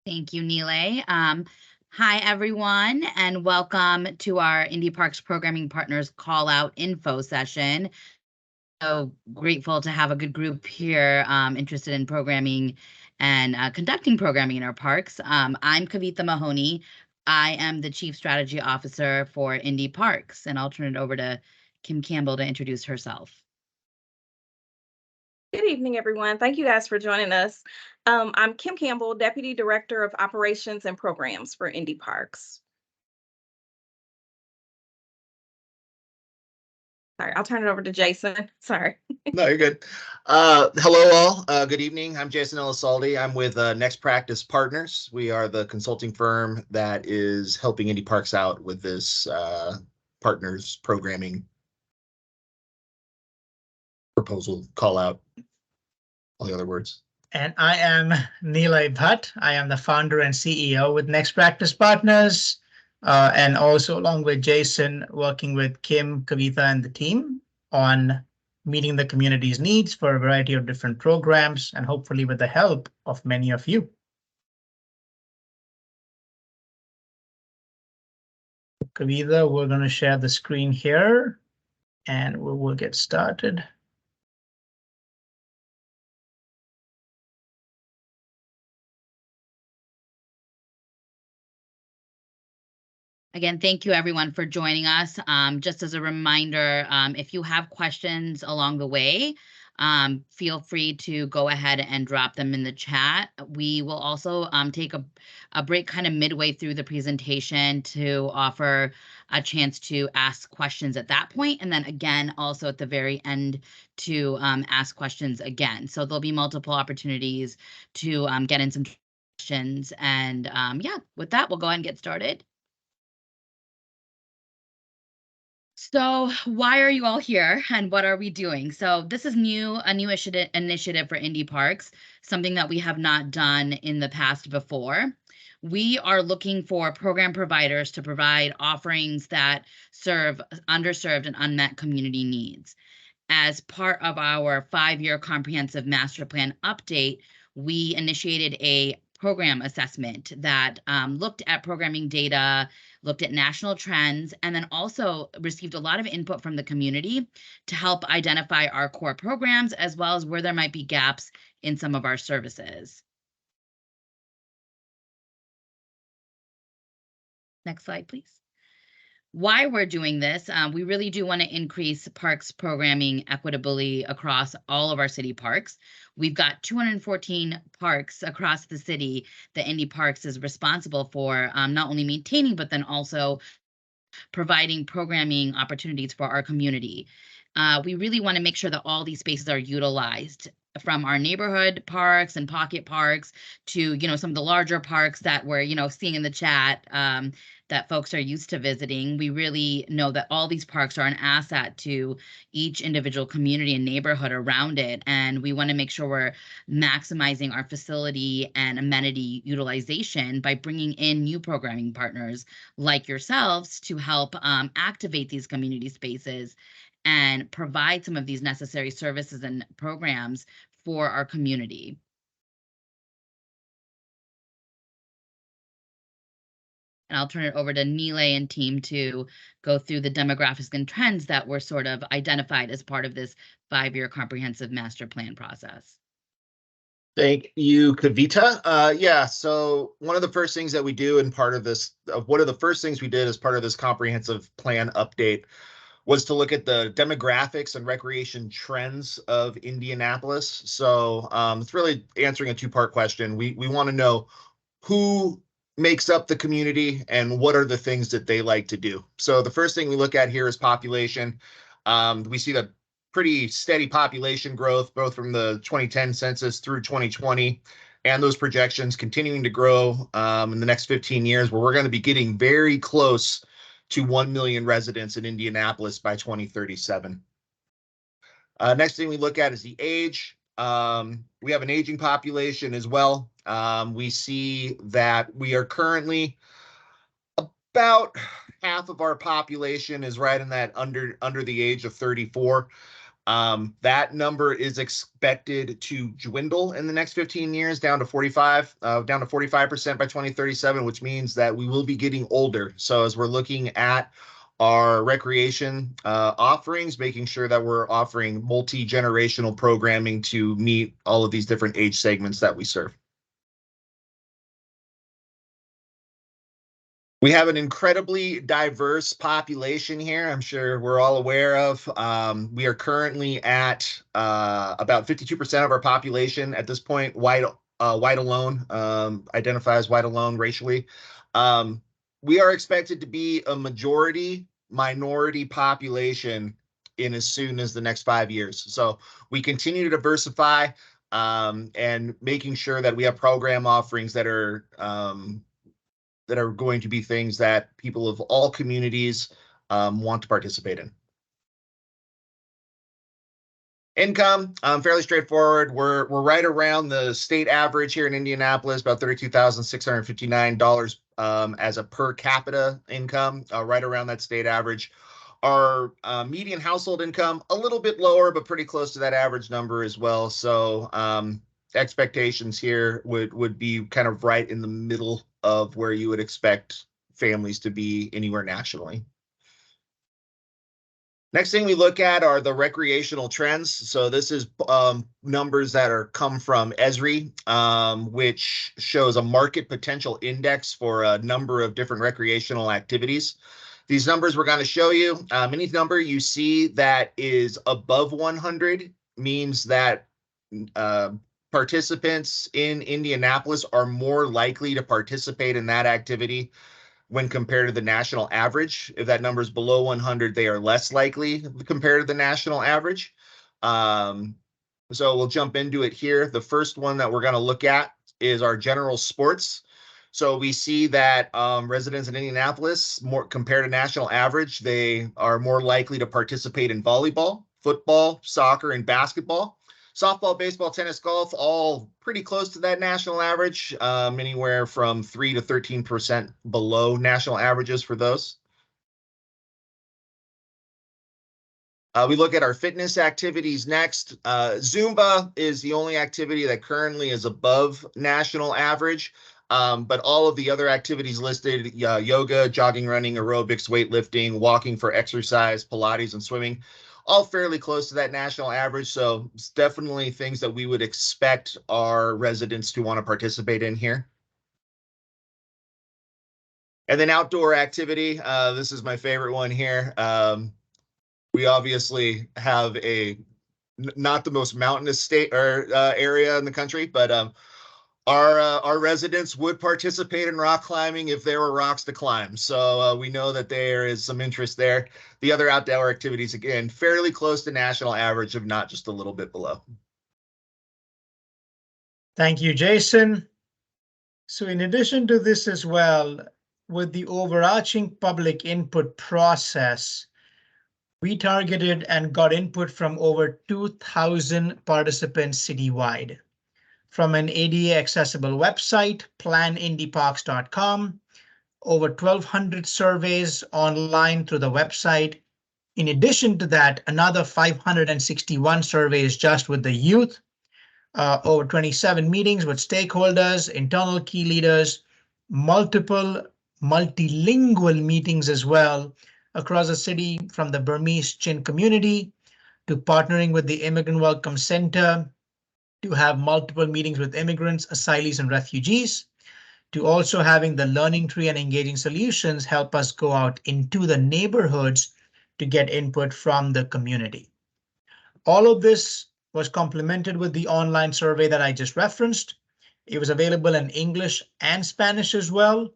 Thank you, Nile. Hi, everyone, and welcome to our Indie Parks Programming Partners Call Out Info session. So grateful to have a good group here interested in programming and conducting programming in our parks. I'm Kavitha Mahoney. I am the Chief Strategy Officer for Indie Parks, and I'll turn it over to Kim Campbell to introduce herself. Good evening, everyone. Thank you guys for joining us. I'm Kim Campbell, Deputy Director of Operations and Programs for Indie Parks. Sorry, I'll turn it over to Jason. Sorry. No, you're good. Hello, all. Good evening. I'm Jason Elisaldi. I'm with Next Practice Partners. We are the consulting firm that is helping Indie Parks out with this partners programming proposal, call out, all the other words. And I am Nilay Bhatt. I am the founder and CEO with Next Practice Partners, and also along with Jason, working with Kim, Kavitha, and the team on meeting the community's needs for a variety of different programs, and hopefully with the help of many of you. Kavitha, we're going to share the screen here, and we will get started. Again, thank you everyone for joining us. Just as a reminder, if you have questions along the way, feel free to go ahead and drop them in the chat. We will also take a break kind of midway through the presentation to offer a chance to ask questions at that point, and then again, also at the very end to ask questions again. So there'll be multiple opportunities to get in some questions. And yeah, with that, we'll go ahead and get started. So why are you all here and what are we doing? So this is a new initiative for Indie Parks, something that we have not done in the past before. We are looking for program providers to provide offerings that serve underserved and unmet community needs. As part of our 5-year comprehensive master plan update, we initiated a program assessment that looked at programming data, looked at national trends, and then also received a lot of input from the community to help identify our core programs as well as where there might be gaps in some of our services. Next slide, please. Why we're doing this, we really do want to increase parks programming equitably across all of our city parks. We've got 214 parks across the city that Indie Parks is responsible for not only maintaining, but then also providing programming opportunities for our community. We really want to make sure that all these spaces are utilized, from our neighborhood parks and pocket parks to, some of the larger parks that we're, seeing in the chat that folks are used to visiting. We really know that all these parks are an asset to each individual community and neighborhood around it. And we want to make sure we're maximizing our facility and amenity utilization by bringing in new programming partners like yourselves to help activate these community spaces and provide some of these necessary services and programs for our community. And I'll turn it over to Nilay and team to go through the demographics and trends that were sort of identified as part of this 5-year comprehensive master plan process. Thank you, Kavitha. Yeah, so one of the first things that we do in part of this, one of the first things we did as part of this comprehensive plan update was to look at the demographics and recreation trends of Indianapolis. So it's really answering a two-part question. We want to know who makes up the community and what are the things that they like to do. So the first thing we look at here is population. We see the pretty steady population growth, both from the 2010 census through 2020, and those projections continuing to grow in the next 15 years, where we're going to be getting very close to 1 million residents in Indianapolis by 2037. Next thing we look at is the age. We have an aging population as well. We see that we are currently about half of our population is right in that under the age of 34. That number is expected to dwindle in the next 15 years down to 45% by 2037, which means that we will be getting older. So as we're looking at our recreation offerings, making sure that we're offering multi-generational programming to meet all of these different age segments that we serve. We have an incredibly diverse population here. I'm sure we're all aware of. We are currently at about 52% of our population at this point, white alone, identifies white alone racially. We are expected to be a majority minority population in as soon as the next 5 years. So we continue to diversify and making sure that we have program offerings that are going to be things that people of all communities want to participate in. Income, fairly straightforward. We're right around the state average here in Indianapolis, about $32,659 as a per capita income, right around that state average. Our median household income, a little bit lower, but pretty close to that average number as well. So expectations here would be kind of right in the middle of where you would expect families to be anywhere nationally. Next thing we look at are the recreational trends. So this is numbers that come from Esri, which shows a market potential index for a number of different recreational activities. These numbers we're going to show you. Any number you see that is above 100 means that participants in Indianapolis are more likely to participate in that activity when compared to the national average. If that number is below 100, they are less likely compared to the national average. So we'll jump into it here. The first one that we're going to look at is our general sports. So we see that residents in Indianapolis, more compared to national average, they are more likely to participate in volleyball, football, soccer, and basketball. Softball, baseball, tennis, golf, all pretty close to that national average, anywhere from 3 to 13% below national averages for those. We look at our fitness activities next. Zumba is the only activity that currently is above national average, but all of the other activities listed, yoga, jogging, running, aerobics, weightlifting, walking for exercise, Pilates, and swimming, all fairly close to that national average. So it's definitely things that we would expect our residents to want to participate in here. And then outdoor activity. This is my favorite one here. We obviously have not the most mountainous state or area in the country, but our residents would participate in rock climbing if there were rocks to climb. So we know that there is some interest there. The other outdoor activities, again, fairly close to national average, if not just a little bit below. Thank you, Jason. So in addition to this as well, with the overarching public input process, we targeted and got input from over 2,000 participants citywide. From an ADA accessible website, planindyparks.com, over 1,200 surveys online through the website. In addition to that, another 561 surveys just with the youth, over 27 meetings with stakeholders, internal key leaders, multiple multilingual meetings as well across the city, from the Burmese Chin community to partnering with the Immigrant Welcome Center to have multiple meetings with immigrants, asylees, and refugees, to also having the Learning Tree and Engaging Solutions help us go out into the neighborhoods to get input from the community. All of this was complemented with the online survey that I just referenced. It was available in English and Spanish as well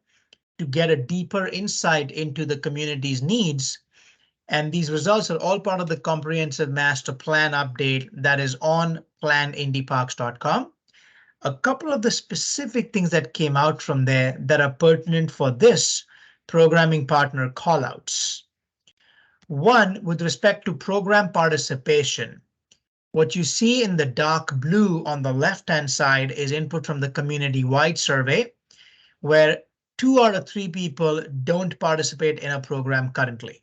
to get a deeper insight into the community's needs. And these results are all part of the comprehensive master plan update that is on planindyparks.com. A couple of the specific things that came out from there that are pertinent for this programming partner callouts. One, with respect to program participation, what you see in the dark blue on the left-hand side is input from the community-wide survey, where 2 out of 3 people don't participate in a program currently.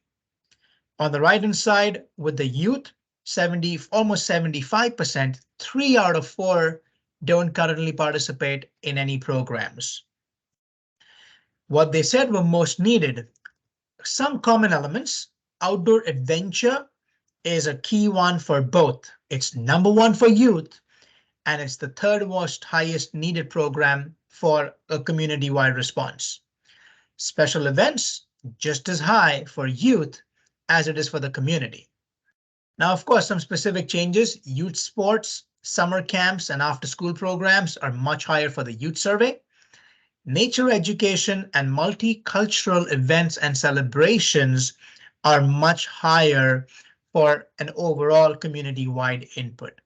On the right-hand side, with the youth, almost 75%, 3 out of 4 don't currently participate in any programs. What they said were most needed, some common elements. Outdoor adventure is a key one for both. It's number one for youth, and it's the third most highest needed program for a community-wide response. Special events, just as high for youth as it is for the community. Now, of course, some specific changes: youth sports, summer camps, and after-school programs are much higher for the youth survey. Nature education and multicultural events and celebrations are much higher for an overall community-wide input.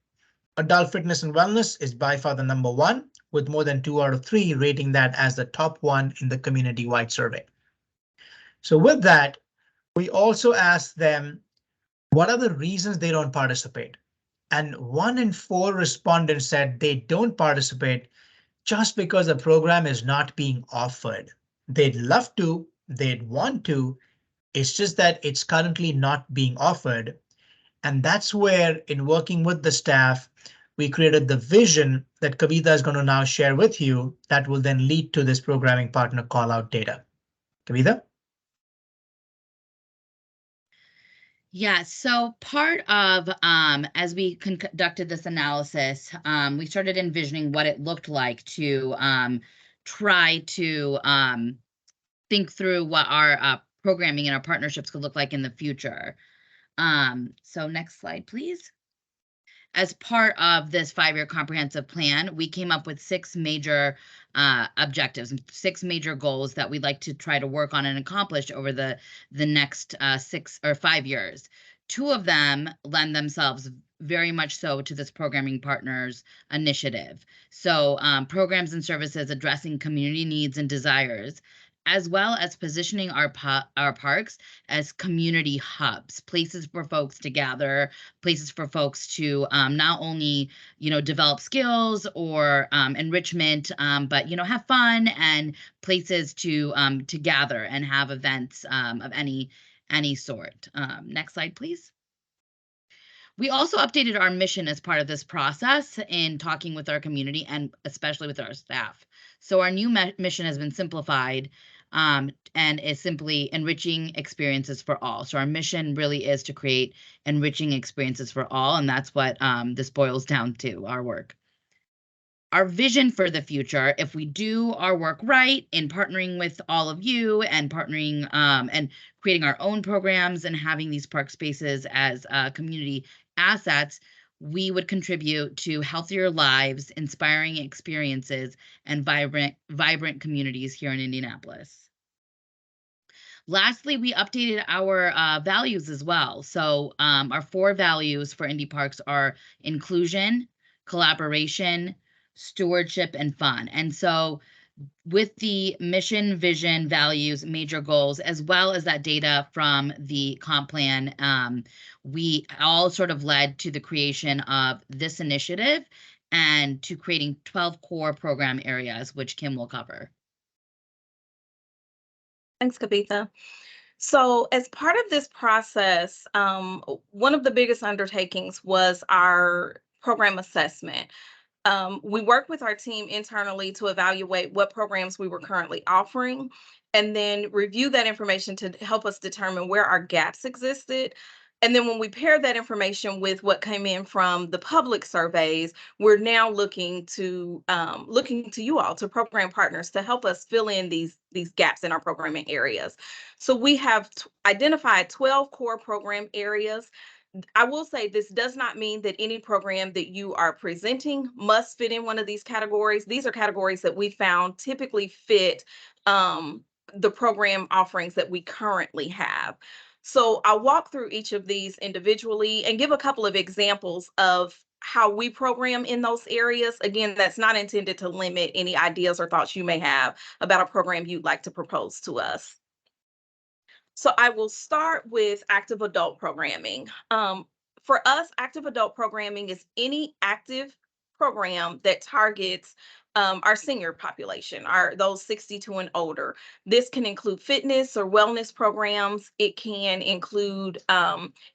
Adult fitness and wellness is by far the number one, with more than 2 out of 3 rating that as the top one in the community-wide survey. So with that, we also asked them, what are the reasons they don't participate? And 1 in 4 respondents said they don't participate just because the program is not being offered. They'd love to, they'd want to, it's just that it's currently not being offered. And that's where, in working with the staff, we created the vision that Kavita is going to now share with you that will then lead to this programming partner call out data. Kavita? Yeah, so part of, as we conducted this analysis, we started envisioning what it looked like to try to think through what our programming and our partnerships could look like in the future. So next slide, please. As part of this 5-year comprehensive plan, we came up with 6 major objectives, 6 major goals that we'd like to try to work on and accomplish over the next 6 or 5 years. 2 of them lend themselves very much so to this programming partners initiative. So programs and services addressing community needs and desires, as well as positioning our parks as community hubs, places for folks to gather, places for folks to not only, develop skills or enrichment, but, have fun, and places to gather and have events of any sort. Next slide, please. We also updated our mission as part of this process in talking with our community and especially with our staff. So our new mission has been simplified and is simply enriching experiences for all. So our mission really is to create enriching experiences for all, and that's what this boils down to, our work. Our vision for the future, if we do our work right in partnering with all of you and partnering and creating our own programs and having these park spaces as community assets, we would contribute to healthier lives, inspiring experiences, and vibrant communities here in Indianapolis. Lastly, we updated our values as well. So our 4 values for Indy Parks are inclusion, collaboration, stewardship, and fun. And so with the mission, vision, values, major goals, as well as that data from the comp plan, we all sort of led to the creation of this initiative and to creating 12 core program areas, which Kim will cover. Thanks, Kavita. So as part of this process, one of the biggest undertakings was our program assessment. We worked with our team internally to evaluate what programs we were currently offering, and then review that information to help us determine where our gaps existed. And then when we paired that information with what came in from the public surveys, we're now looking to you all, to program partners, to help us fill in these gaps in our programming areas. So we have identified 12 core program areas. I will say this does not mean that any program that you are presenting must fit in one of these categories. These are categories that we found typically fit the program offerings that we currently have. So I'll walk through each of these individually and give a couple of examples of how we program in those areas. Again, that's not intended to limit any ideas or thoughts you may have about a program you'd like to propose to us. So I will start with active adult programming. For us, active adult programming is any active program that targets our senior population, those 62 and older. This can include fitness or wellness programs. It can include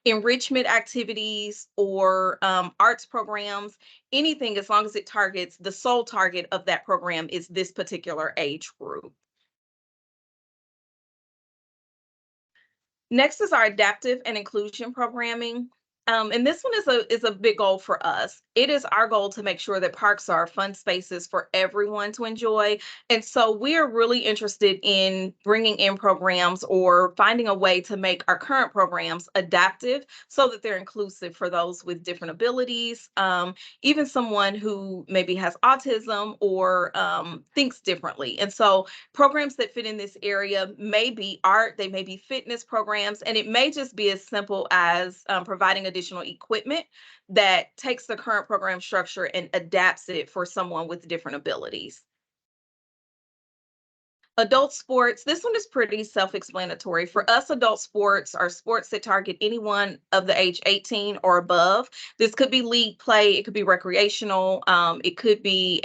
enrichment activities or arts programs, anything as long as it targets, the sole target of that program is this particular age group. Next is our adaptive and inclusion programming. And this one is a big goal for us. It is our goal to make sure that parks are fun spaces for everyone to enjoy. And so we are really interested in bringing in programs or finding a way to make our current programs adaptive so that they're inclusive for those with different abilities, even someone who maybe has autism or thinks differently. And so programs that fit in this area may be art, they may be fitness programs, and it may just be as simple as providing additional equipment that takes the current program structure and adapts it for someone with different abilities. Adult sports, this one is pretty self-explanatory. For us, adult sports are sports that target anyone of the age 18 or above. This could be league play, it could be recreational, it could be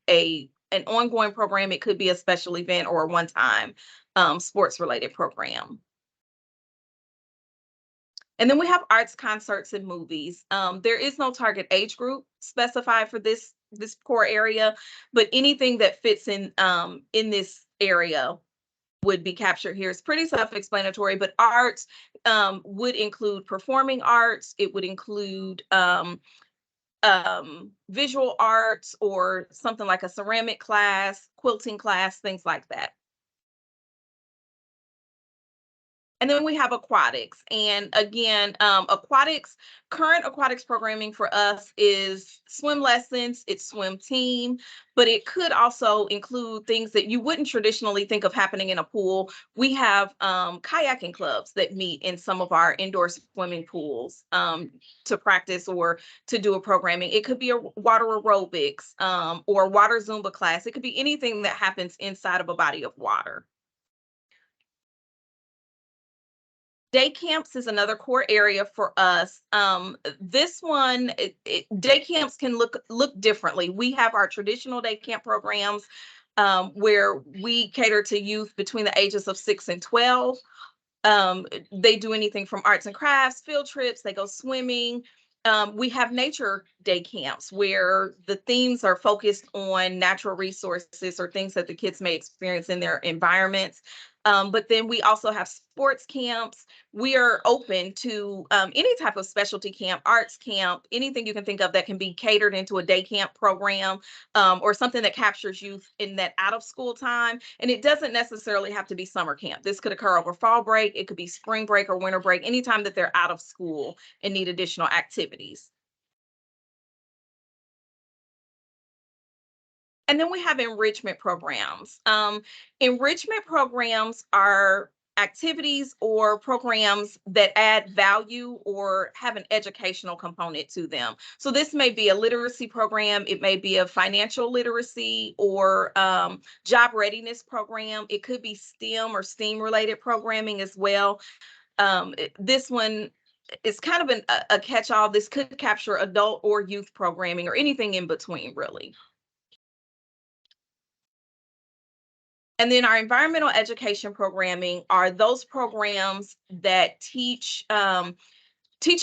an ongoing program, it could be a special event or a one-time sports-related program. And then we have arts, concerts, and movies. There is no target age group specified for this core area, but anything that fits in this area would be captured here. It's pretty self-explanatory, but arts would include performing arts. It would include visual arts or something like a ceramic class, quilting class, things like that. And then we have aquatics. And again, current aquatics programming for us is swim lessons, it's swim team, but it could also include things that you wouldn't traditionally think of happening in a pool. We have kayaking clubs that meet in some of our indoor swimming pools to practice or to do a programming. It could be a water aerobics or water Zumba class. It could be anything that happens inside of a body of water. Day camps is another core area for us. This one, day camps can look differently. We have our traditional day camp programs where we cater to youth between the ages of 6 and 12. They do anything from arts and crafts, field trips, they go swimming. We have nature day camps where the themes are focused on natural resources or things that the kids may experience in their environments. But then we also have sports camps. We are open to any type of specialty camp, arts camp, anything you can think of that can be catered into a day camp program or something that captures youth in that out of school time. And it doesn't necessarily have to be summer camp. This could occur over fall break. It could be spring break or winter break, anytime that they're out of school and need additional activities. And then we have enrichment programs. Enrichment programs are activities or programs that add value or have an educational component to them. So this may be a literacy program, it may be a financial literacy or job readiness program. It could be STEM or STEAM related programming as well. This one is kind of a catch-all. This could capture adult or youth programming or anything in between, really. And then our environmental education programming are those programs that teach a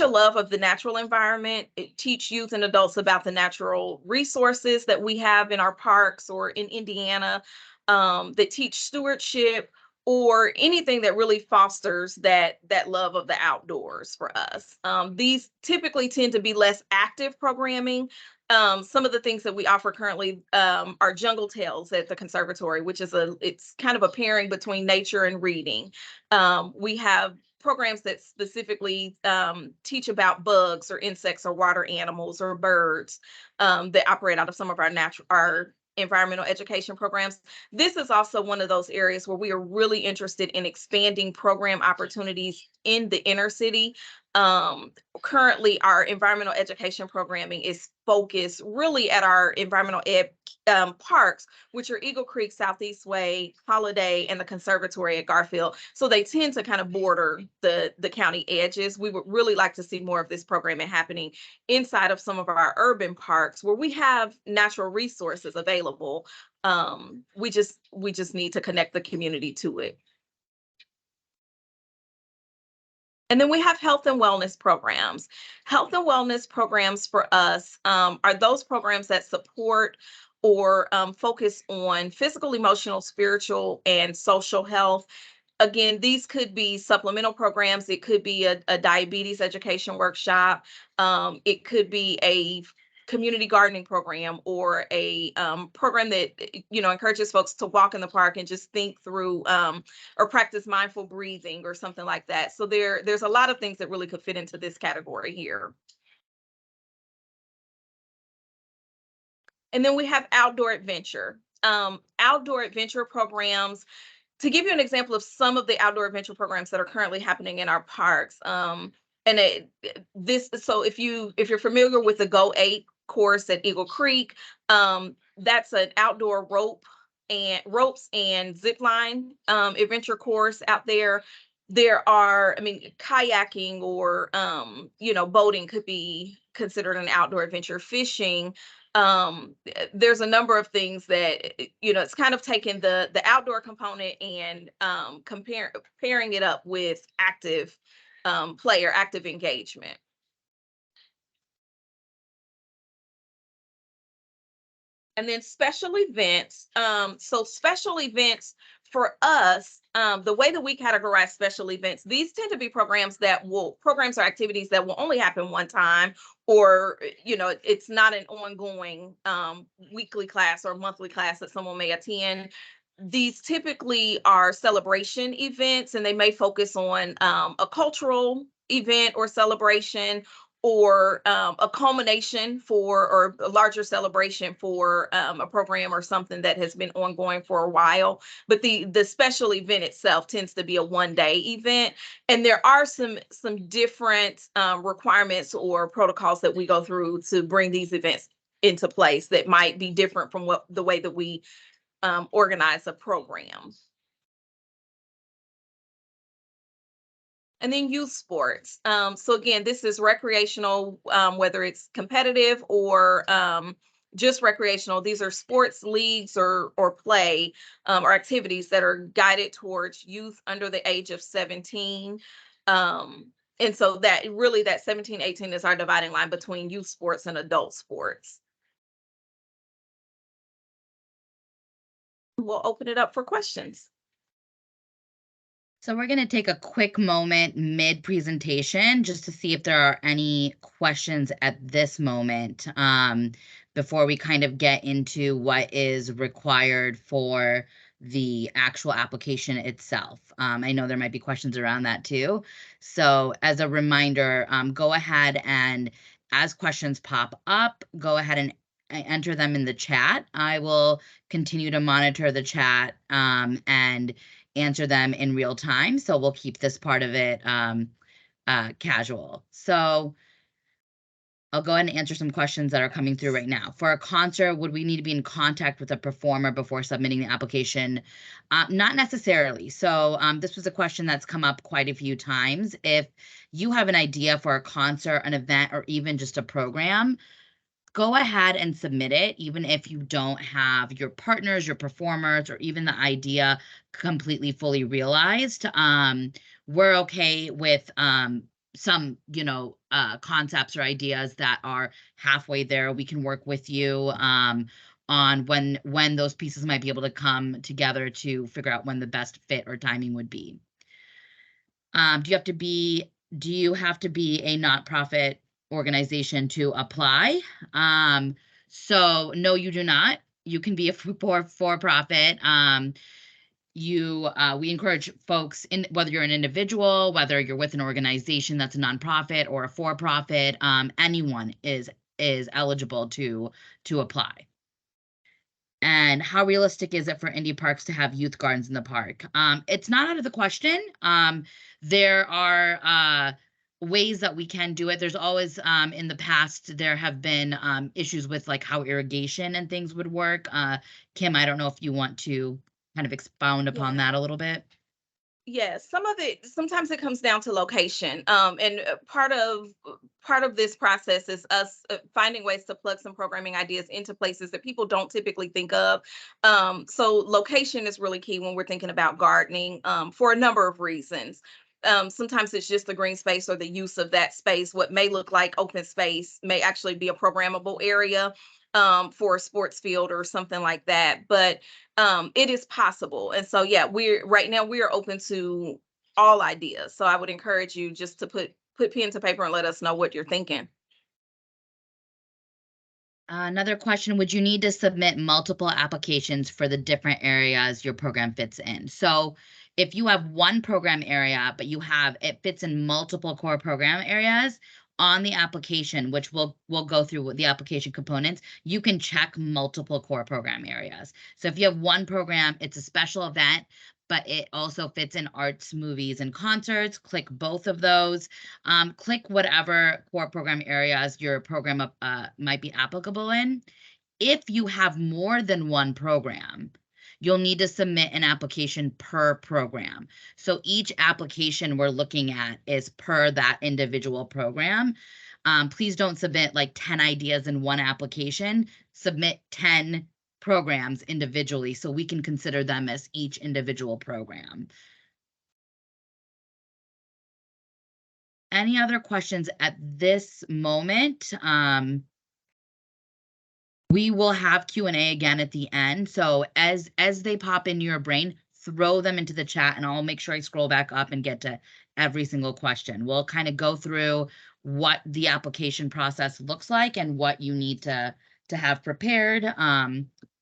love of the natural environment, teach youth and adults about the natural resources that we have in our parks or in Indiana, that teach stewardship or anything that really fosters that love of the outdoors for us. These typically tend to be less active programming. Some of the things that we offer currently are Jungle Tales at the conservatory, which is it's kind of a pairing between nature and reading. We have programs that specifically teach about bugs or insects or water animals or birds that operate out of some of our environmental education programs. This is also one of those areas where we are really interested in expanding program opportunities in the inner city. Currently, our environmental education programming is focused really at our environmental ed parks, which are Eagle Creek, Southeast Way, Holiday, and the Conservatory at Garfield. So they tend to kind of border the county edges. We would really like to see more of this programming happening inside of some of our urban parks where we have natural resources available. We just need to connect the community to it. And then we have health and wellness programs. Health and wellness programs for us are those programs that support or focus on physical, emotional, spiritual, and social health. Again, these could be supplemental programs. It could be a diabetes education workshop. It could be a community gardening program, or a program that encourages folks to walk in the park and just think through or practice mindful breathing or something like that. So there's a lot of things that really could fit into this category here. And then we have outdoor adventure. Outdoor adventure programs. To give you an example of some of the outdoor adventure programs that are currently happening in our parks, so if you're familiar with the Go 8 course at Eagle Creek, that's an outdoor ropes and zip line adventure course out there. There are, kayaking or boating could be considered an outdoor adventure. Fishing. There's a number of things that it's kind of taking the outdoor component and pairing it up with active play or active engagement. And then special events. So special events for us, the way that we categorize special events, these tend to be programs or activities that will only happen one time, or it's not an ongoing weekly class or monthly class that someone may attend. These typically are celebration events, and they may focus on a cultural event or celebration, or a culmination or a larger celebration for a program or something that has been ongoing for a while. But the special event itself tends to be a one-day event, and there are some different requirements or protocols that we go through to bring these events into place that might be different from the way that we organize a program. And then youth sports. So again, this is recreational, whether it's competitive or just recreational. These are sports leagues or play or activities that are guided towards youth under the age of 17. And so that 17, 18 is our dividing line between youth sports and adult sports. We'll open it up for questions. So we're going to take a quick moment mid-presentation just to see if there are any questions at this moment before we kind of get into what is required for the actual application itself. I know there might be questions around that too. So as a reminder, go ahead and as questions pop up, go ahead and enter them in the chat. I will continue to monitor the chat and answer them in real time. So we'll keep this part of it casual. So I'll go ahead and answer some questions that are coming through right now. For a concert, would we need to be in contact with a performer before submitting the application? Not necessarily. So this was a question that's come up quite a few times. If you have an idea for a concert, an event, or even just a program, go ahead and submit it, even if you don't have your partners, your performers, or even the idea completely fully realized. We're okay with some, concepts or ideas that are halfway there. We can work with you on when those pieces might be able to come together to figure out when the best fit or timing would be. Do you have to be a nonprofit organization to apply? So no, you do not. You can be a for-profit. We encourage folks, whether you're an individual, whether you're with an organization that's a nonprofit or a for-profit, anyone is eligible to apply. And how realistic is it for indie parks to have youth gardens in the park? It's not out of the question. There are ways that we can do it. There's always, in the past, there have been issues with like how irrigation and things would work. Kim, I don't know if you want to kind of expound upon Yeah. that a little bit. Yes, some of it, sometimes it comes down to location. And part of this process is us finding ways to plug some programming ideas into places that people don't typically think of. So location is really key when we're thinking about gardening, for a number of reasons. Sometimes it's just the green space or the use of that space. What may look like open space may actually be a programmable area, for a sports field or something like that. But it is possible. And so, yeah, we're open to all ideas. So I would encourage you just to put pen to paper and let us know what you're thinking. Another question, would you need to submit multiple applications for the different areas your program fits in? So if you have one program area, but it fits in multiple core program areas on the application, which we'll go through with the application components, you can check multiple core program areas. So if you have one program, it's a special event, but it also fits in arts, movies, and concerts, click both of those. Click whatever core program areas your program might be applicable in. If you have more than one program, you'll need to submit an application per program. So each application we're looking at is per that individual program. Please don't submit like 10 ideas in one application. Submit 10 programs individually so we can consider them as each individual program. Any other questions at this moment? We will have Q&A again at the end. So as they pop into your brain, throw them into the chat and I'll make sure I scroll back up and get to every single question. We'll kind of go through what the application process looks like and what you need to have prepared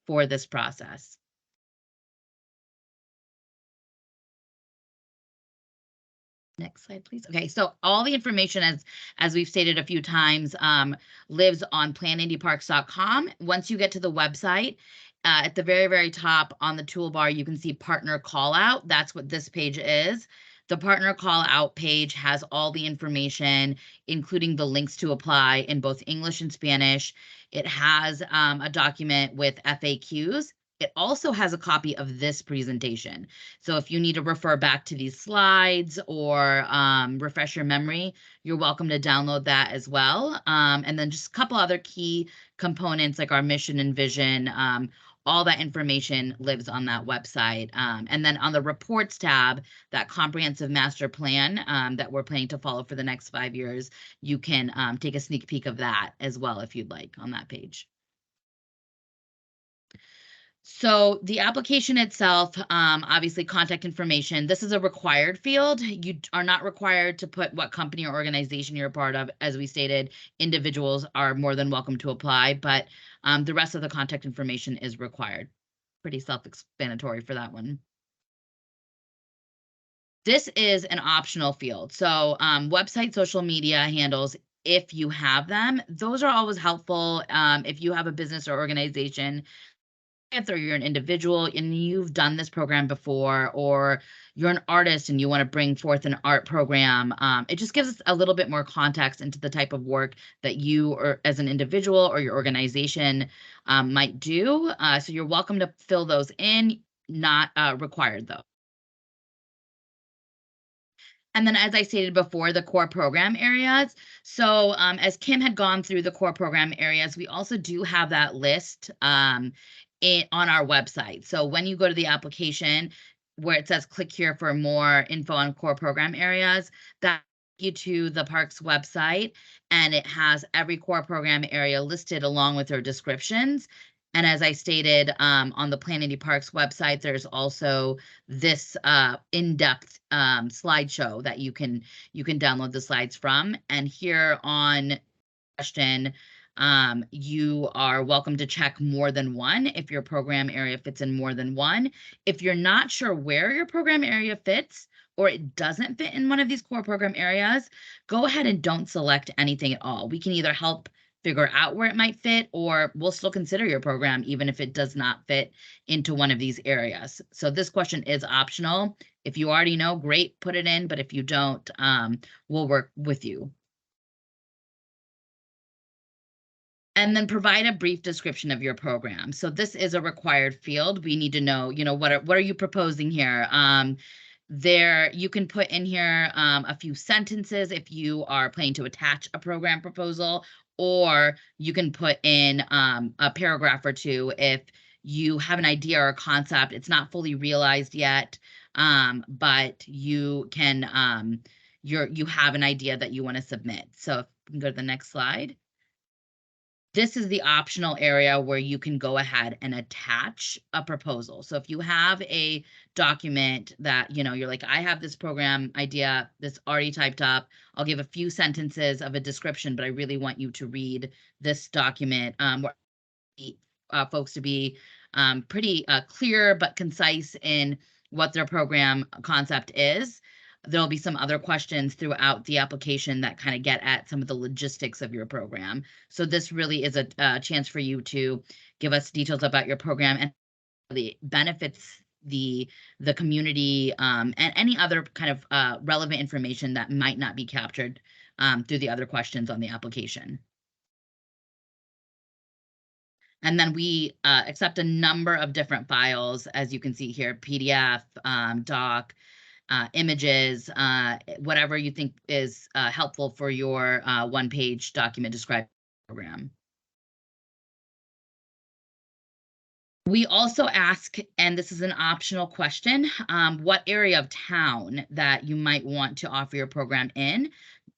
for this process. Next slide, please. Okay, so all the information, as we've stated a few times, lives on planindyparks.com. Once you get to the website, at the very, very top on the toolbar, you can see partner call out. That's what this page is. The partner call out page has all the information, including the links to apply in both English and Spanish. It has a document with FAQs. It also has a copy of this presentation. So if you need to refer back to these slides or refresh your memory, you're welcome to download that as well. And then just a couple other key components like our mission and vision, all that information lives on that website. And then on the reports tab, that comprehensive master plan that we're planning to follow for the next 5 years, you can take a sneak peek of that as well if you'd like on that page. So the application itself, obviously contact information. This is a required field. You are not required to put what company or organization you're a part of. As we stated, individuals are more than welcome to apply, but the rest of the contact information is required. Pretty self-explanatory for that one. This is an optional field. So website, social media handles, if you have them, those are always helpful. If you have a business or organization, or you're an individual and you've done this program before, or you're an artist and you want to bring forth an art program, it just gives us a little bit more context into the type of work that you or as an individual or your organization might do. So you're welcome to fill those in, not required though. And then, as I stated before, the core program areas. So as Kim had gone through the core program areas, we also do have that list on our website. So when you go to the application where it says click here for more info on core program areas, that you to the parks website, and it has every core program area listed along with their descriptions. And as I stated, on the Plan Indy Parks website, there's also this in-depth slideshow that you can download the slides from. And here on question, you are welcome to check more than one if your program area fits in more than one. If you're not sure where your program area fits, or it doesn't fit in one of these core program areas, go ahead and don't select anything at all. We can either help figure out where it might fit, or we'll still consider your program even if it does not fit into one of these areas. So this question is optional. If you already know, great, put it in, but if you don't, we'll work with you. And then provide a brief description of your program. So this is a required field. We need to know, what are you proposing here? There, you can put in here a few sentences if you are planning to attach a program proposal, or you can put in a paragraph or two if you have an idea or a concept. It's not fully realized yet, but you can you have an idea that you want to submit. So if we can go to the next slide. This is the optional area where you can go ahead and attach a proposal. So if you have a document that, you're like, I have this program idea that's already typed up, I'll give a few sentences of a description, but I really want you to read this document. Folks to be pretty clear but concise in what their program concept is. There'll be some other questions throughout the application that kind of get at some of the logistics of your program. So this really is a chance for you to give us details about your program and the benefits the community and any other kind of relevant information that might not be captured through the other questions on the application. And then we accept a number of different files, as you can see here, PDF, doc, images, whatever you think is helpful for your one-page document describing the program. We also ask, and this is an optional question, what area of town that you might want to offer your program in.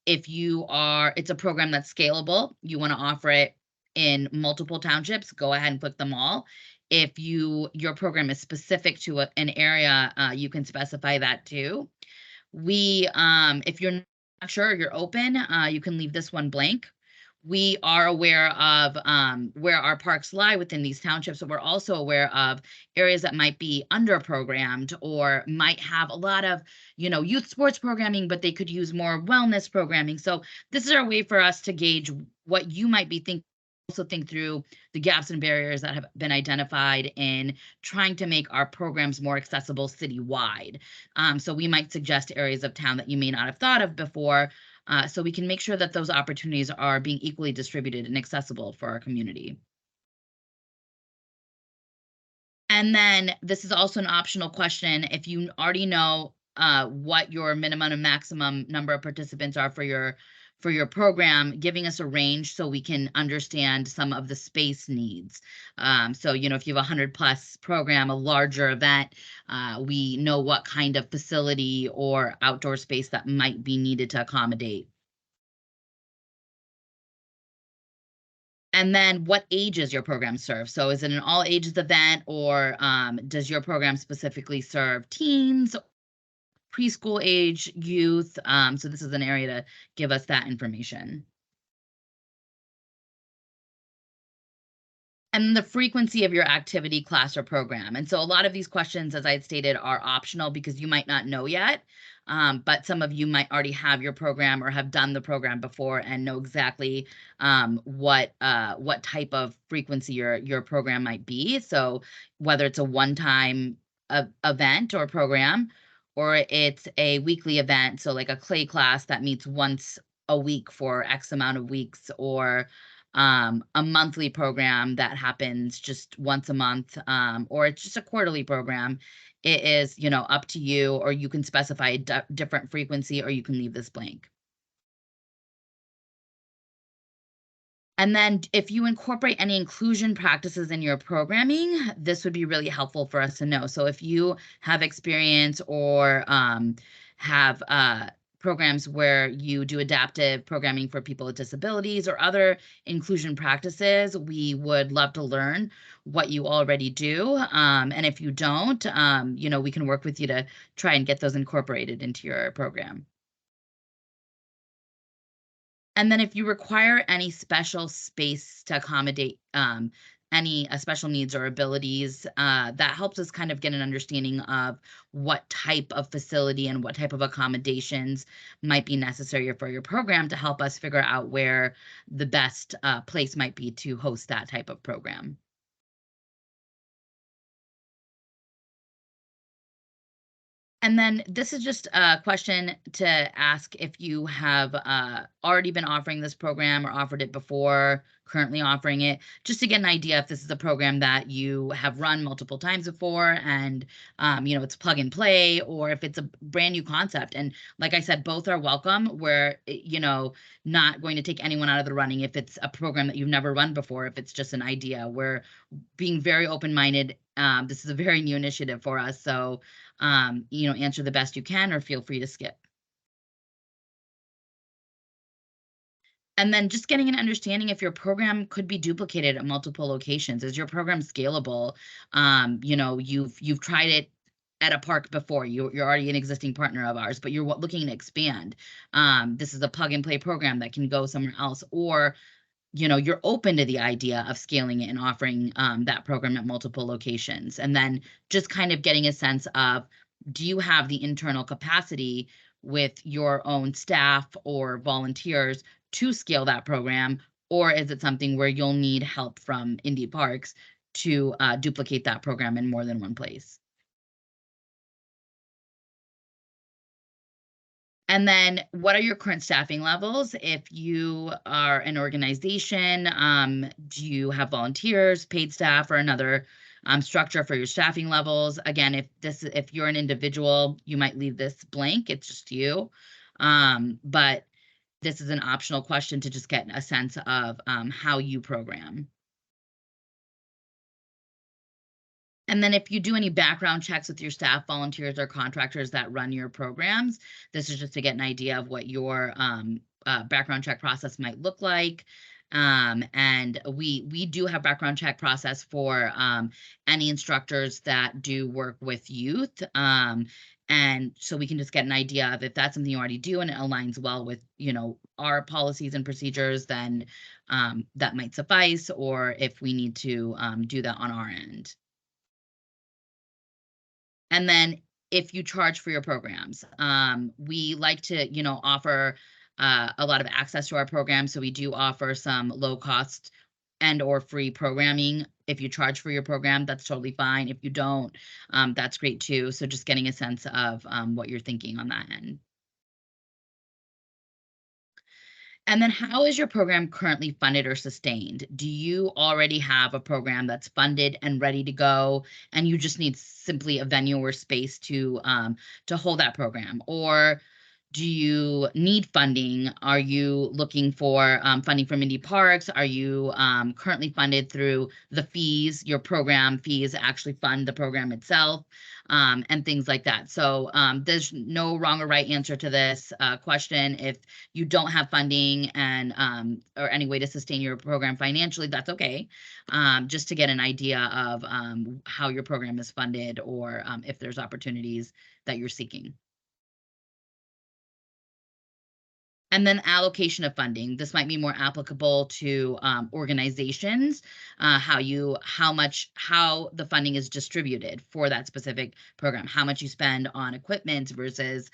If it's a program that's scalable, you want to offer it in multiple townships, go ahead and click them all. If your program is specific to an area, you can specify that too. If you're not sure, you're open, you can leave this one blank. We are aware of where our parks lie within these townships, but we're also aware of areas that might be under-programmed or might have a lot of, youth sports programming, but they could use more wellness programming. So this is our way for us to gauge what you might be thinking. Also think through the gaps and barriers that have been identified in trying to make our programs more accessible citywide. So we might suggest areas of town that you may not have thought of before, so we can make sure that those opportunities are being equally distributed and accessible for our community. And then this is also an optional question. If you already know what your minimum and maximum number of participants are for your program, giving us a range so we can understand some of the space needs. So, if you have a 100+ program, a larger event, we know what kind of facility or outdoor space that might be needed to accommodate. And then what ages your program serve? So is it an all ages event, or does your program specifically serve teens, preschool age youth? So this is an area to give us that information. And the frequency of your activity, class, or program. And so a lot of these questions, as I had stated, are optional because you might not know yet, but some of you might already have your program or have done the program before and know exactly what type of frequency your program might be. So whether it's a one-time event or program, or it's a weekly event, so like a clay class that meets once a week for X amount of weeks, or a monthly program that happens just once a month, or it's just a quarterly program. It is, up to you, or you can specify a different frequency, or you can leave this blank. And then if you incorporate any inclusion practices in your programming, this would be really helpful for us to know. So if you have experience or have programs where you do adaptive programming for people with disabilities or other inclusion practices, we would love to learn what you already do. And if you don't, we can work with you to try and get those incorporated into your program. And then if you require any special space to accommodate any special needs or abilities, that helps us kind of get an understanding of what type of facility and what type of accommodations might be necessary for your program to help us figure out where the best place might be to host that type of program. And then this is just a question to ask if you have already been offering this program or offered it before, currently offering it, just to get an idea if this is a program that you have run multiple times before and, it's plug and play, or if it's a brand new concept. And like I said, both are welcome. We're, not going to take anyone out of the running if it's a program that you've never run before, if it's just an idea. We're being very open-minded. This is a very new initiative for us. So, answer the best you can or feel free to skip. And then just getting an understanding if your program could be duplicated at multiple locations. Is your program scalable? You've tried it at a park before. You're already an existing partner of ours, but you're looking to expand. This is a plug and play program that can go somewhere else, or you're open to the idea of scaling it and offering that program at multiple locations. And then just kind of getting a sense of, do you have the internal capacity with your own staff or volunteers to scale that program? Or is it something where you'll need help from Indy Parks to duplicate that program in more than one place? And then what are your current staffing levels? If you are an organization, do you have volunteers, paid staff, or another structure for your staffing levels? Again, if you're an individual, you might leave this blank. It's just you. But this is an optional question to just get a sense of how you program. And then if you do any background checks with your staff, volunteers, or contractors that run your programs, this is just to get an idea of what your background check process might look like. And we do have background check process for any instructors that do work with youth. And so we can just get an idea of if that's something you already do and it aligns well with, our policies and procedures, then that might suffice, or if we need to do that on our end. And then if you charge for your programs, we like to, offer a lot of access to our program. So we do offer some low cost and or free programming. If you charge for your program, that's totally fine. If you don't, that's great too. So just getting a sense of what you're thinking on that end. And then how is your program currently funded or sustained? Do you already have a program that's funded and ready to go, and you just need simply a venue or space to hold that program? Or do you need funding? Are you looking for funding from Indy Parks? Are you currently funded through the fees? Your program fees actually fund the program itself, and things like that. So there's no wrong or right answer to this question. If you don't have funding and or any way to sustain your program financially, that's okay. Just to get an idea of how your program is funded, or if there's opportunities that you're seeking. And then allocation of funding. This might be more applicable to organizations, how the funding is distributed for that specific program, how much you spend on equipment versus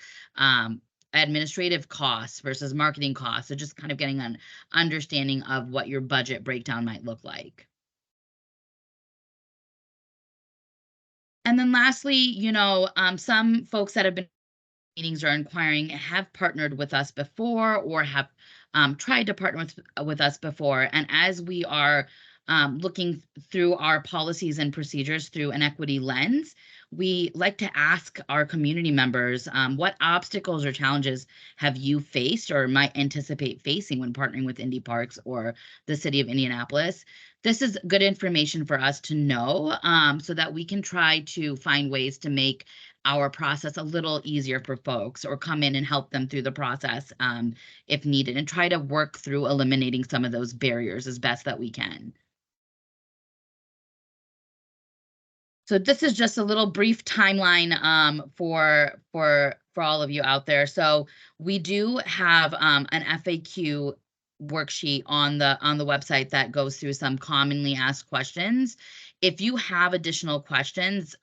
administrative costs versus marketing costs. So just kind of getting an understanding of what your budget breakdown might look like. And then lastly, some folks that have been meetings or inquiring have partnered with us before, or have tried to partner with us before. And as we are looking through our policies and procedures through an equity lens, we like to ask our community members, what obstacles or challenges have you faced or might anticipate facing when partnering with Indy Parks or the city of Indianapolis? This is good information for us to know, so that we can try to find ways to make our process a little easier for folks, or come in and help them through the process if needed, and try to work through eliminating some of those barriers as best that we can. So this is just a little brief timeline for all of you out there. So we do have an FAQ worksheet on the website that goes through some commonly asked questions. If you have additional questions,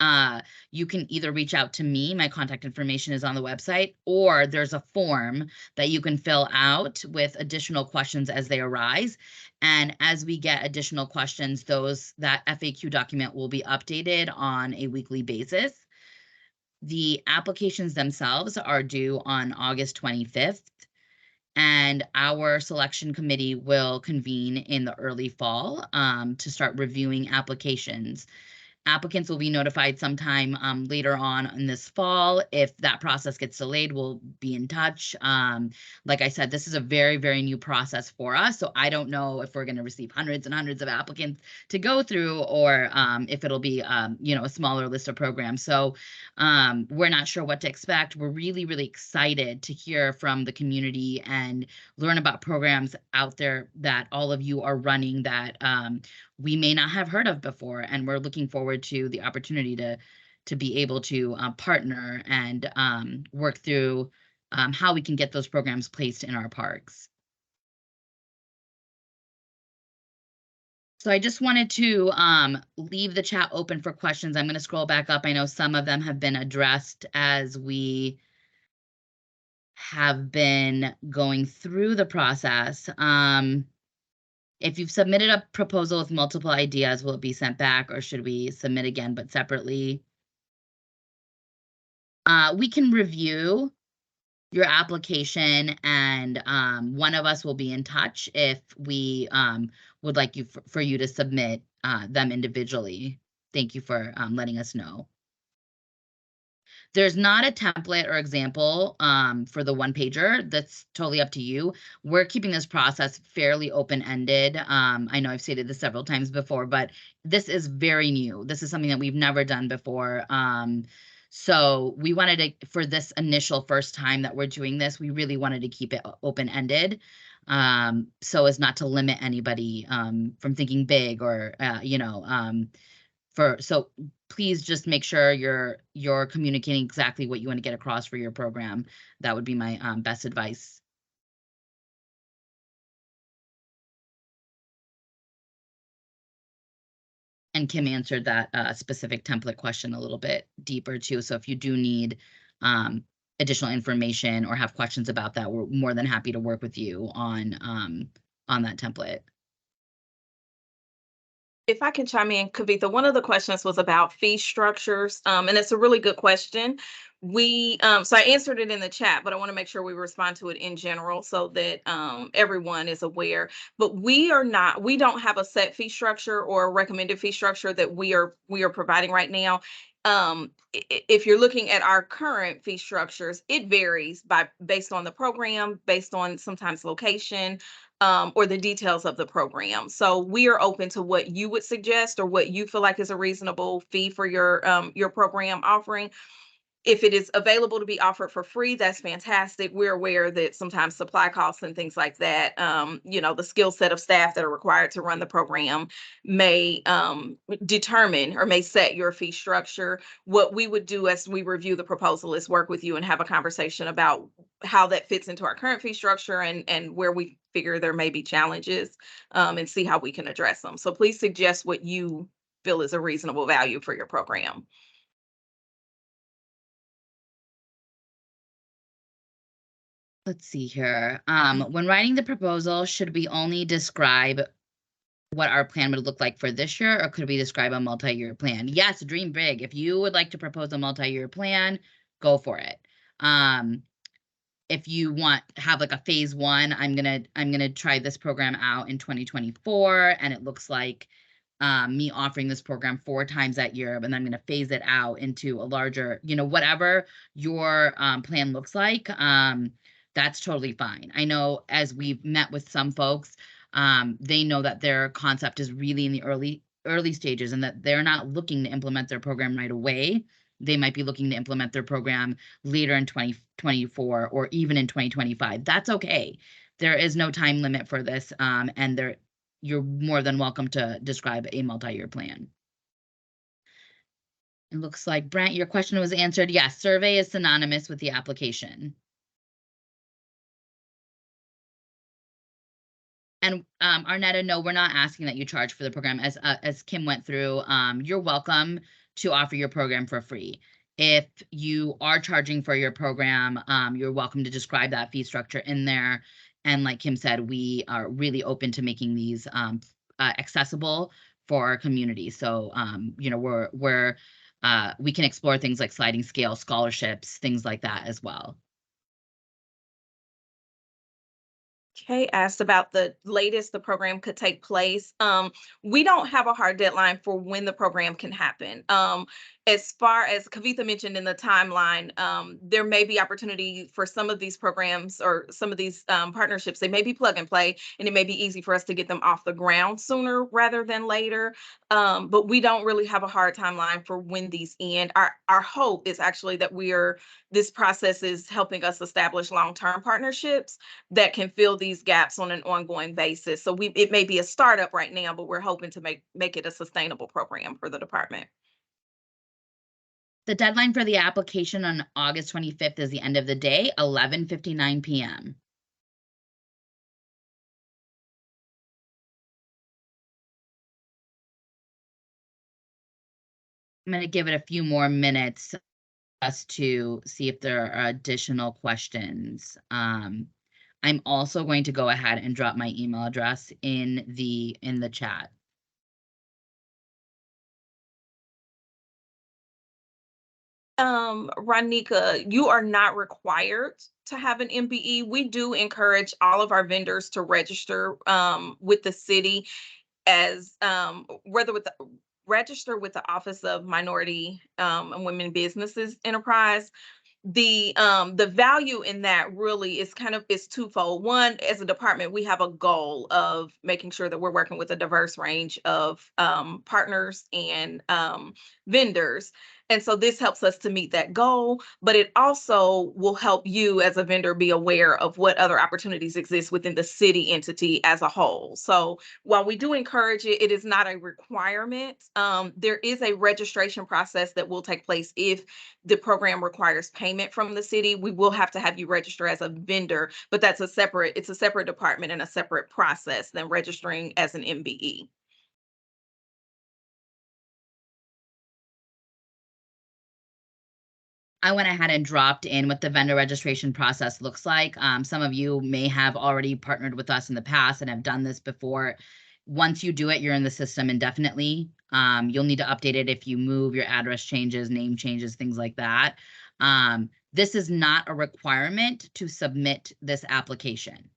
you can either reach out to me, my contact information is on the website, or there's a form that you can fill out with additional questions as they arise. And as we get additional questions, that FAQ document will be updated on a weekly basis. The applications themselves are due on August 25th, and our selection committee will convene in the early fall to start reviewing applications. Applicants will be notified sometime later on in this fall. If that process gets delayed, we'll be in touch. Like I said, this is a very, very new process for us. So I don't know if we're going to receive hundreds and hundreds of applicants to go through, or if it'll be, a smaller list of programs. So we're not sure what to expect. We're really, really excited to hear from the community and learn about programs out there that all of you are running that we may not have heard of before, and we're looking forward to the opportunity to be able to partner and work through how we can get those programs placed in our parks. So I just wanted to leave the chat open for questions. I'm going to scroll back up. I know some of them have been addressed as we have been going through the process. If you've submitted a proposal with multiple ideas, will it be sent back, or should we submit again but separately? We can review your application, and one of us will be in touch if we would like for you to submit them individually. Thank you for letting us know. There's not a template or example for the one pager. That's totally up to you. We're keeping this process fairly open-ended. I know I've stated this several times before, but this is very new. This is something that we've never done before. So we wanted to, for this initial first time that we're doing this, we really wanted to keep it open-ended, so as not to limit anybody from thinking big, or so please just make sure you're communicating exactly what you want to get across for your program. That would be my best advice. And Kim answered that specific template question a little bit deeper too. So if you do need additional information or have questions about that, we're more than happy to work with you on that template. If I can chime in, Kavitha, one of the questions was about fee structures, and it's a really good question. So I answered it in the chat, but I want to make sure we respond to it in general so that everyone is aware. But we don't have a set fee structure or a recommended fee structure that we are providing right now. If you're looking at our current fee structures, it varies based on the program, based on sometimes location, or the details of the program. So we are open to what you would suggest or what you feel like is a reasonable fee for your program offering. If it is available to be offered for free, that's fantastic. We're aware that sometimes supply costs and things like that, the skill set of staff that are required to run the program may determine or may set your fee structure. What we would do as we review the proposal is work with you and have a conversation about how that fits into our current fee structure and where we figure there may be challenges, and see how we can address them. So please suggest what you feel is a reasonable value for your program. Let's see here. When writing the proposal, should we only describe what our plan would look like for this year, or could we describe a multi-year plan? Yes, dream big. If you would like to propose a multi-year plan, go for it. If you have like a phase one, I'm gonna try this program out in 2024, and it looks like me offering this program 4 times that year, and I'm going to phase it out into a larger, whatever your plan looks like, that's totally fine. I know as we've met with some folks, they know that their concept is really in the early stages, and that they're not looking to implement their program right away. They might be looking to implement their program later in 2024 or even in 2025. That's okay. There is no time limit for this, and you're more than welcome to describe a multi-year plan. It looks like, Brent, your question was answered. Yes, survey is synonymous with the application. And Arnetta, no, we're not asking that you charge for the program. As Kim went through, you're welcome to offer your program for free. If you are charging for your program, you're welcome to describe that fee structure in there. And like Kim said, we are really open to making these accessible for our community. So, we're we can explore things like sliding scale scholarships, things like that as well. Kay asked about the latest the program could take place. We don't have a hard deadline for when the program can happen. As far as Kavitha mentioned in the timeline, there may be opportunity for some of these programs or some of these partnerships. They may be plug and play, and it may be easy for us to get them off the ground sooner rather than later. But we don't really have a hard timeline for when these end. Our hope is actually that this process is helping us establish long-term partnerships that can fill these gaps on an ongoing basis. So it may be a startup right now, but we're hoping to make it a sustainable program for the department. The deadline for the application on August 25th is the end of the day, 11:59 p.m. I'm going to give it a few more minutes just to see if there are additional questions. I'm also going to go ahead and drop my email address in the chat. Ronika, you are not required to have an MBE. We do encourage all of our vendors to register with the city as register with the Office of Minority and Women Businesses Enterprise. The value in that really is twofold. One, as a department, we have a goal of making sure that we're working with a diverse range of partners and vendors. And so this helps us to meet that goal, but it also will help you as a vendor be aware of what other opportunities exist within the city entity as a whole. So while we do encourage it, it is not a requirement. There is a registration process that will take place if the program requires payment from the city. We will have to have you register as a vendor, but it's a separate department and a separate process than registering as an MBE. I went ahead and dropped in what the vendor registration process looks like. Some of you may have already partnered with us in the past and have done this before. Once you do it, you're in the system indefinitely. You'll need to update it if you move, your address changes, name changes, things like that. This is not a requirement to submit this application.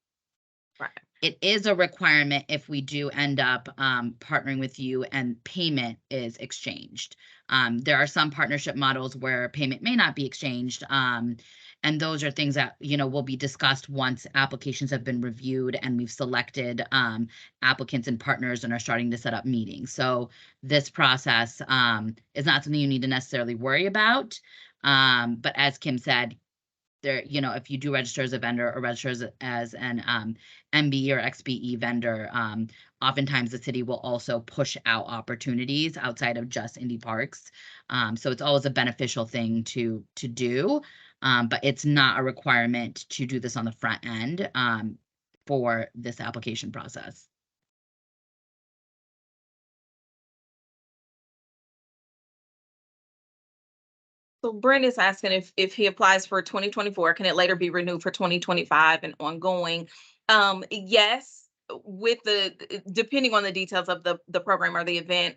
Right. It is a requirement if we do end up partnering with you and payment is exchanged. There are some partnership models where payment may not be exchanged. And those are things that, will be discussed once applications have been reviewed and we've selected applicants and partners and are starting to set up meetings. So this process is not something you need to necessarily worry about. But as Kim said, there, if you do register as a vendor or register as an MBE or XBE vendor, oftentimes the city will also push out opportunities outside of just Indy Parks. So it's always a beneficial thing to do, but it's not a requirement to do this on the front end for this application process. So Brent is asking if he applies for 2024, can it later be renewed for 2025 and ongoing? Yes, depending on the details of the program or the event.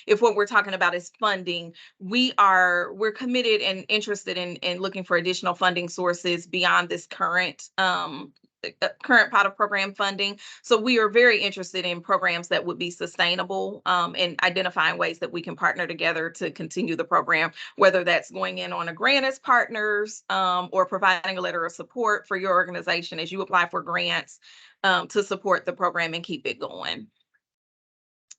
If what we're talking about is funding, we're committed and interested in looking for additional funding sources beyond this current pot of program funding. So we are very interested in programs that would be sustainable and identifying ways that we can partner together to continue the program, whether that's going in on a grant as partners or providing a letter of support for your organization as you apply for grants to support the program and keep it going.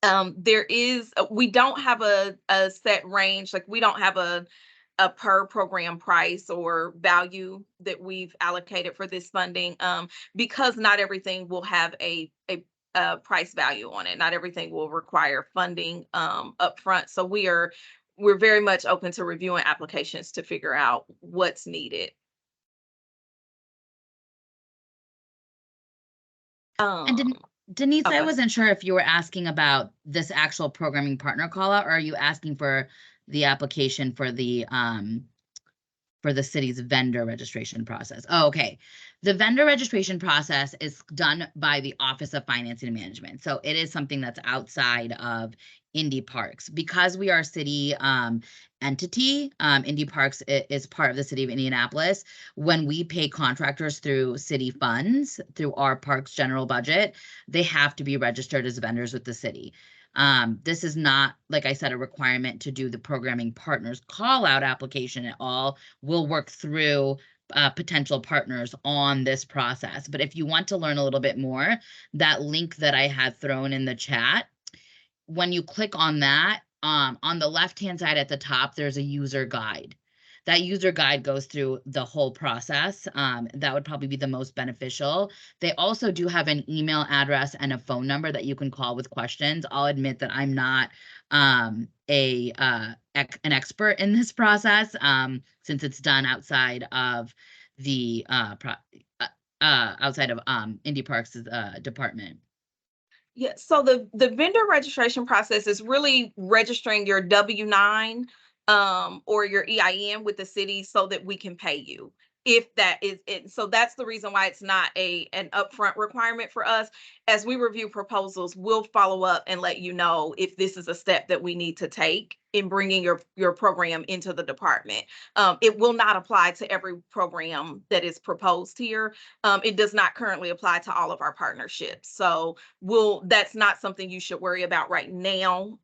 We don't have a set range, like we don't have a per program price or value that we've allocated for this funding because not everything will have a price value on it. Not everything will require funding upfront. So we're very much open to reviewing applications to figure out what's needed. And Denise, okay. I wasn't sure if you were asking about this actual programming partner call out, or are you asking for the application for the city's vendor registration process? Oh, okay. The vendor registration process is done by the Office of Financing and Management. So it is something that's outside of Indy Parks. Because we are a city entity, Indy Parks is part of the city of Indianapolis. When we pay contractors through city funds, through our parks general budget, they have to be registered as vendors with the city. This is not, like I said, a requirement to do the programming partners call out application at all. We'll work through potential partners on this process. But if you want to learn a little bit more, that link that I had thrown in the chat, when you click on that, on the left-hand side at the top, there's a user guide. That user guide goes through the whole process. That would probably be the most beneficial. They also do have an email address and a phone number that you can call with questions. I'll admit that I'm not an expert in this process, since it's done outside of the outside of Indy Parks' department. Yeah, so the vendor registration process is really registering your W-9 or your EIN with the city so that we can pay you. If that is it. So that's the reason why it's not an upfront requirement for us. As we review proposals, we'll follow up and let you know if this is a step that we need to take in bringing your program into the department. It will not apply to every program that is proposed here. It does not currently apply to all of our partnerships. So that's not something you should worry about right now.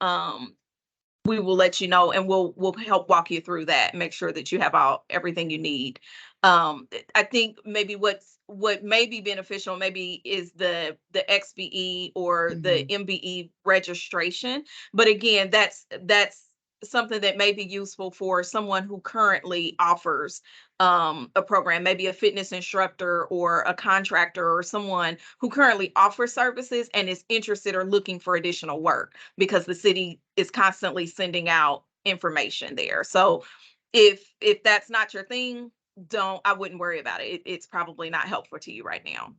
We will let you know, and we'll help walk you through that, make sure that you have everything you need. I think maybe what may be beneficial maybe is the XBE or the MBE registration. But again, that's something that may be useful for someone who currently offers a program, maybe a fitness instructor or a contractor or someone who currently offers services and is interested or looking for additional work, because the city is constantly sending out information there. So if that's not your thing, I wouldn't worry about it. It's probably not helpful to you right now.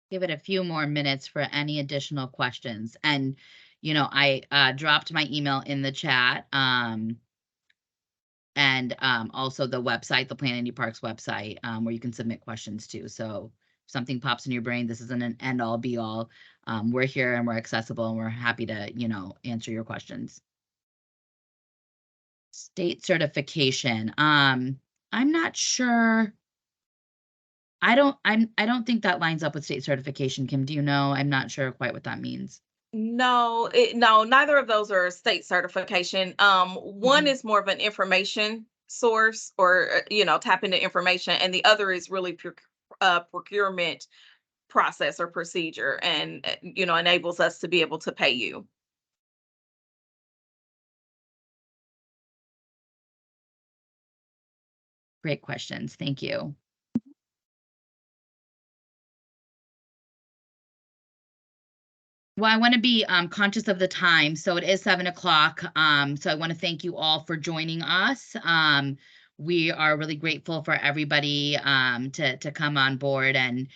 Give it a few more minutes for any additional questions. And, you know, I dropped my email in the chat, and also the website, the Plan Indy Parks website, where you can submit questions to. So if something pops in your brain, this isn't an end all be all. We're here and we're accessible and we're happy to, you know, answer your questions. State certification. I'm not sure. I don't think that lines up with state certification. Kim, do you know? I'm not sure quite what that means. No, neither of those are state certification. One is more of an information source, or tap into information, and the other is really procurement process or procedure, and enables us to be able to pay you. Great questions. Thank you. Well, I want to be conscious of the time. So it is 7 o'clock. So I want to thank you all for joining us. We are really grateful for everybody to come on board and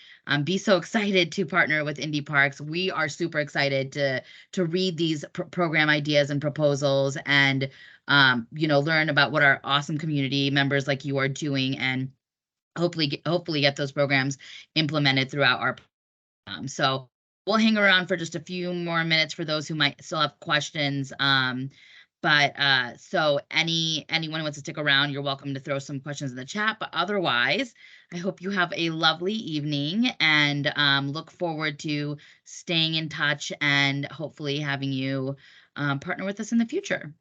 be so excited to partner with Indy Parks. We are super excited to read these program ideas and proposals, and learn about what our awesome community members like you are doing, and hopefully get those programs implemented throughout our so we'll hang around for just a few more minutes for those who might still have questions. So anyone who wants to stick around, you're welcome to throw some questions in the chat. But otherwise, I hope you have a lovely evening, and look forward to staying in touch and hopefully having you partner with us in the future.